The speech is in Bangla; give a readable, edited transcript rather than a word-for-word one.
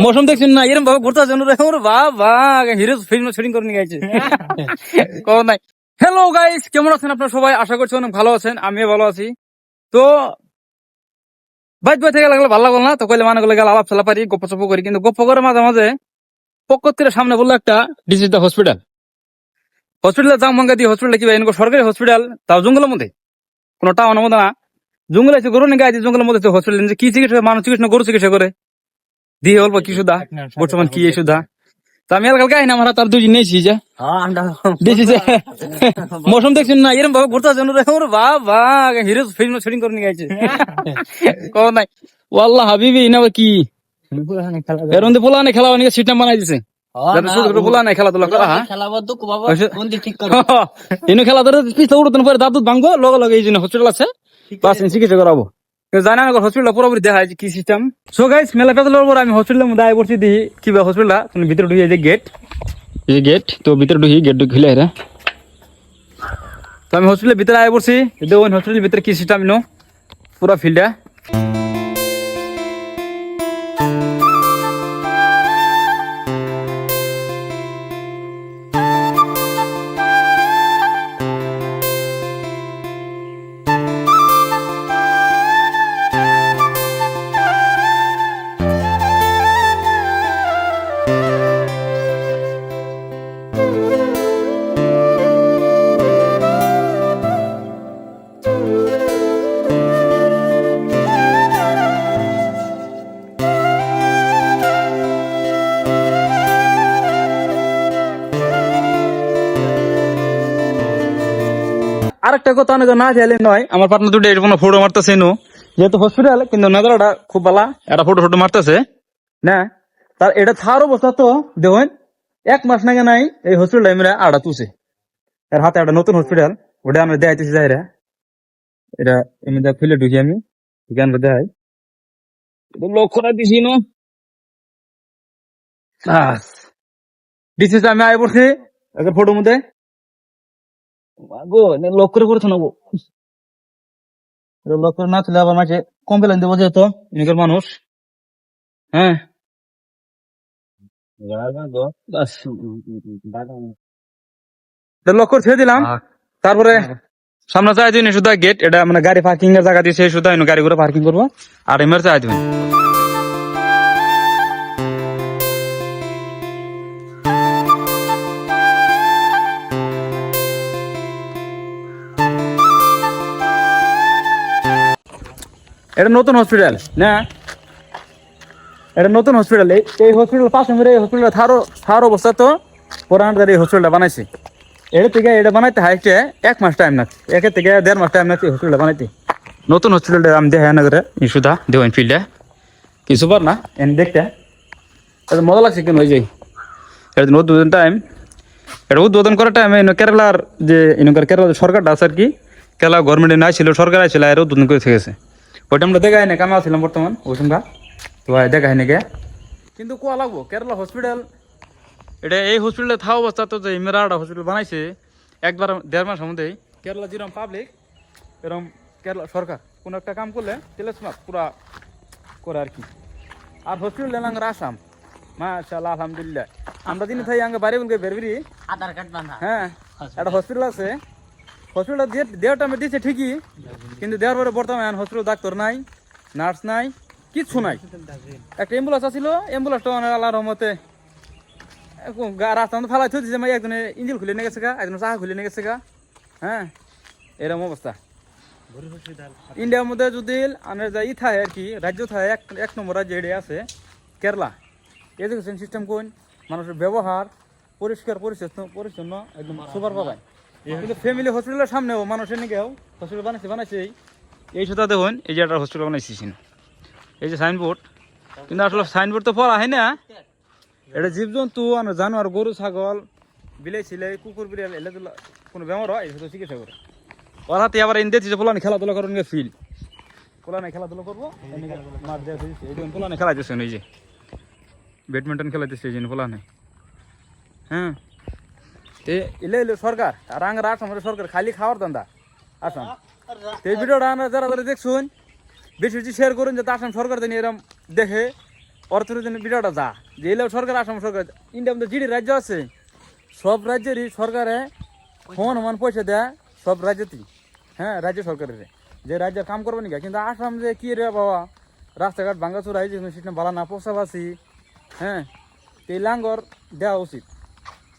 মৌসুম দেখছেন না এরকম ভাবে ঘুরতে আসছেন বাবা হিরো ফিল্ম শুটিং করে নিয়ে গেছে খবর নাই। হ্যালো গাইস, কেমন আছেন আপনারা সবাই? আশা করছি অনেক ভালো আছেন, আমিও ভালো আছি। তো বাইক বই থেকে লাগলে ভালো লাগলো না, তো কইলে মানে গেলে আলাপ চালা পারি, গপ্প চপ্প করি, কিন্তু গপ্প করে মাঝে মাঝে পক্কর সামনে বললো একটা ডিজিজ দা হসপিটাল। হসপিটালে যাও মঙ্গা দিয়ে হসপিটাল কি ভাই সরকারি হসপিটাল, তাও জঙ্গলের মধ্যে, কোনো টাউনের মধ্যে না। জঙ্গলে আছে গরু নিয়ে জঙ্গলের মধ্যে হসপিটাল, কি চিকিৎসা মানুষ চিকিৎসা গরু চিকিৎসা করে দিয়ে অল্প কি সুদা বর্তমান কি এই সুদা। তো আমি কালকে আইনা আমরা তার দুই নিয়েছি যে মৌসুম দেখছেন না এরকম ভাবে ঘুরতে আসছেন বাবা হিরো ফিল্ম শুটিং করে নিয়ে গেছে খবর নাই। ওয়াল্লাহ হাবিবি না কি এর মধ্যে পোলা খেলা অনেক সিস্টেম বানাই দিছে, পোলা নাই খেলাধুলা করা। এনে খেলা ধরে পিছলে উঠতেন পরে দাঁত ভাঙবো লগে লগে এই জন্য হসপিটাল আছে, বাস চিকিৎসা করাবো। জানা না হসপিটাল পুরোপুরি দেখা যায় কি সিস্টেম। সো গাইস, মেলা পেছালের পর আমি হসপিটালের মধ্যে আয় পড়ছি, দেখি কিবা হসপিটাল তুমি ভিতরে ঢুকে যে গেট, এই গেট তো ভিতরে ঢুকি, গেট ঢুকি খুলে এরা। তো আমি হসপিটালের ভিতরে আয় পড়ছি, দেখুন হসপিটালের ভিতরে কি সিস্টেম নো পুরা ফিল্ডটা। আরেকটা কথা না চাইলে নয়, আমার পার্টনার দুটো এরকম ফটো মারতেছে নো, যেহেতু হসপিটাল কিন্তু নাজারাটা খুব ভালো, এটা ফটো ফটো মারতেছে না। তার এটা ছাড় অবস্থা তো দেখুন, 1 মাস নাগে নাই এই হসপিটাল আমরা আড়া তুলছে, এর হাতে একটা নতুন হসপিটাল, ওটা আমরা দেখাইতেছি যাইরা। এটা এমনি খুলে ঢুকি আমি এখান দেখাই, লক্ষ্য দিছি নো দিছি। আমি আয় পড়ছি ফটোর মধ্যে লক্ষ্য করে পড়ছে নেবো, লক্ষ্য না তুলে আবার মাঝে কমপ্লেন দেবো যেহেতু এখানকার মানুষ। হ্যাঁ লক্ষ্য ছেড়ে দিলাম, তারপরে সামনে চাই দিন শুধু গেট, এটা মানে গাড়ি পার্কিং এর জায়গা দিয়েছে, শুধু গাড়ি করে পার্কিং করবো আর এমার চাই দিবেন। এটা নতুন হসপিটাল না, এটা নতুন হসপিটাল। এই হসপিটাল পাশে মেরে এই হসপিটাল থার অবস্থা তো পুরান এই হসপিটালটা বানাইছে। এর থেকে এটা বানাইতে হাইটে 1 মাস টাইম না, 1 থেকে 1.5 মাস টাইম লাগছে হসপিটালটা বানাইতে। নতুন হসপিটালটা আমি দেখা না করে সুধা দেওয়ান ফিল্ডে কিছু পার না এনে দেখতে মজা লাগছে কেন হয়ে যায়। এটা উদ্বোধন টাইম, এটা উদ্বোধন করার টাইমে কেরালার যে কেরালা সরকারটা আছে আর কি, কেরালা গভর্নমেন্টে নাই ছিল, সরকার ছিল, এর উদ্বোধন করে গেছে। ওইটা আমরা দেখাই না, কামে আসছিলাম বর্তমান ওই সঙ্গে, তো দেখাই নাকি কিন্তু কোয়া লাগবো কেরালা হসপিটাল। এটা এই হসপিটালে থাকা অবস্থা তো যে ইমেরাটা হসপিটাল বানাইছে 1-1.5 মাসের মধ্যেই, কেরালা যেরকম পাবলিক এরকম কেরালা সরকার কোনো একটা কাম করলে তেলেসমাত পুরা করে আর কি। আর হসপিটাল এলাকার আসাম মাশাআল্লাহ আলহামদুলিল্লাহ, আমরা দিনে থাই আগে বাড়ি বলকে বেরবেরি আধার কার্ড বানা। হ্যাঁ একটা হসপিটাল আছে, হসপিটাল দেওয়াটা আমি দিচ্ছে ঠিকই, কিন্তু দেওয়ার পরে বর্তমানে হসপিটাল ডাক্তার নাই, নার্স নাই, কিচ্ছু নাই। একটা অ্যাম্বুলেন্স আছিল, অ্যাম্বুলেন্সটা আল্লাহর রহমতে রাস্তা ফালাই থই দিচ্ছে, একজনে ইঞ্জিন খুলে নিয়ে গেছে গা, একজনে চাহা খুলে নিয়ে গেছে গা। হ্যাঁ এরকম অবস্থা। ইন্ডিয়ার মধ্যে যদি আমরা যাই থাকে আর কি, রাজ্য থাকে 1 নম্বর রাজ্য এটা আছে কেরালা। এডুকেশন সিস্টেম কোন, মানুষের ব্যবহার পরিষ্কার পরিচ্ছন্ন একদম সুপার পাবেন। কিন্তু ফ্যামিলি হসপিটালের সামনেও মানুষের নিকেও হসপিটাল বানাইছে এই সুতা দেখুন, এই যে একটা হসপিটাল বানাইছিস, এই যে সাইনবোর্ড, কিন্তু আসলে সাইনবোর্ড তো পড়া হয় না। এটা জীবজন্তু জানোয়ার, গরু ছাগল বিলাই সিলাই কুকুর বিড়াল এলে কোনো বেমার হয় সেটা চিকিৎসা করে। ওর হাতে আবার এনে দিয়েছে পোলানে খেলাধুলা করেন ফিল, পোলানে খেলাধুলা করবো মাঠ দেওয়া, পোলানে খেলাইতেছে এই যে ব্যাডমিন্টন খেলাইতেছে এই জন্য পোলানে। হ্যাঁ এলে সরকার আর আঙ্গার আসাম সরকার খালি খাওয়ার দান্দা আসাম। এই ভিডিওটা যারা যারা দেখছুন বেশি বেশি শেয়ার করুন, যাতে আসাম সরকার জানি এরকম দেখে অর্থনীতি বিরাটা যা যে এলাও সরকার আসাম সরকার ইন্ডিয়ার মধ্যে জিডি রাজ্য আছে সব রাজ্যেরই সরকারে সমান পয়সা দেয় সব রাজ্যতেই হ্যাঁ রাজ্য সরকারের যে রাজ্যের কাম করবে নাকি কিন্তু আসাম যে কি রে বাবা রাস্তাঘাট ভাঙ্গাচোরা এই যে সিস্টেম ভালো না পোষাবাসি হ্যাঁ এই লাঙ্গর দেওয়া উচিত